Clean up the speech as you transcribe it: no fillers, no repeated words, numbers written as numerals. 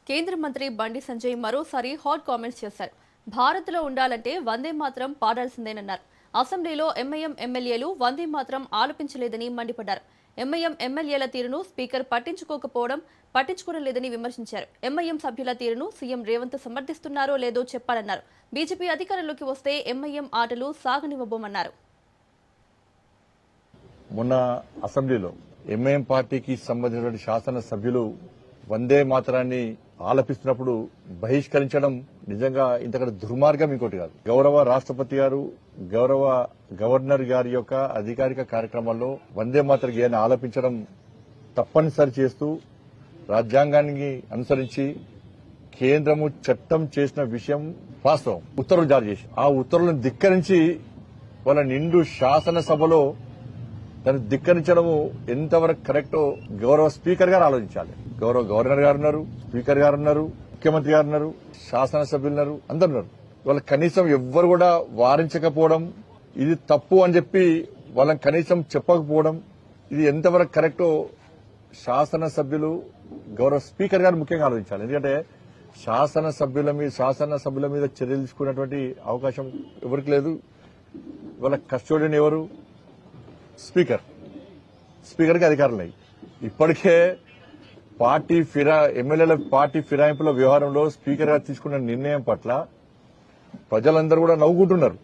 కేంద్ర మంత్రి బండి సంజయ్ మరోసారి హాట్ కామెంట్స్ చేశారు. భారత్లో ఉండాలంటే వందే మాత్రం పాడాల్సిందేనన్నారు. అసెంబ్లీలో ఎంఐఎం ఎమ్మెల్యేలు వందే మాత్రం ఆలపించలేదని మండిపడ్డారు. ఎంఐఎం ఎమ్మెల్యేల తీరును స్పీకర్ పట్టించుకోవడం లేదని విమర్శించారు. ఎంఐఎం సభ్యుల తీరును సీఎం రేవంత్ సమర్థిస్తున్నారో లేదో చెప్పాలన్నారు. బీజేపీ అధికారంలోకి వస్తే ఎంఐఎం ఆటలు సాగనివ్వబోమన్నారు. మొన్న అసెంబ్లీలో ఎంఐఎం పార్టీకి సంబంధించిన శాసన సభ్యులు వందే మాతరాన్ని ఆలపిస్తున్నప్పుడు బహిష్కరించడం నిజంగా ఇంతకంటే దుర్మార్గం ఇంకోటి కాదు. గౌరవ రాష్ట్రపతి గారు, గౌరవ గవర్నర్ గారి యొక్క అధికారిక కార్యక్రమాల్లో వందే మాతర గేయాన్ని ఆలపించడం తప్పనిసరి చేస్తూ రాజ్యాంగాన్ని అనుసరించి కేంద్రము చట్టం చేసిన విషయం వాస్తవం. ఉత్తర్వులు జారీ చేసి ఆ ఉత్తర్వులను ధిక్కరించి వాళ్ళ నిండు శాసనసభలో దాన్ని ధిక్కరించడము ఎంతవరకు కరెక్టో గౌరవ స్పీకర్ గారు ఆలోచించాలి. గౌరవ గవర్నర్ గారు ఉన్నారు, స్పీకర్ గారు ఉన్నారు, ముఖ్యమంత్రి గారు ఉన్నారు, శాసనసభ్యులు ఉన్నారు, అందరు ఉన్నారు. వాళ్ళ కనీసం ఎవ్వరు కూడా వారించకపోవడం, ఇది తప్పు అని చెప్పి వాళ్ళని కనీసం చెప్పకపోవడం, ఇది ఎంతవరకు కరెక్టో శాసనసభ్యులు గౌరవ స్పీకర్ గారు ముఖ్యంగా ఆలోచించాలి. ఎందుకంటే శాసనసభ్యుల మీద చర్యలు తీసుకునేటువంటి అవకాశం ఎవరికి లేదు. వాళ్ళ కస్టోడియన్ ఎవరు? స్పీకర్కి అధికారం లేదు. ఇప్పటికే ఎమ్మెల్యేల పార్టీ ఫిరాయింపుల వ్యవహారంలో స్పీకర్ గారు తీసుకున్న నిర్ణయం పట్ల ప్రజలందరూ కూడా నవ్వుకుంటున్నారు.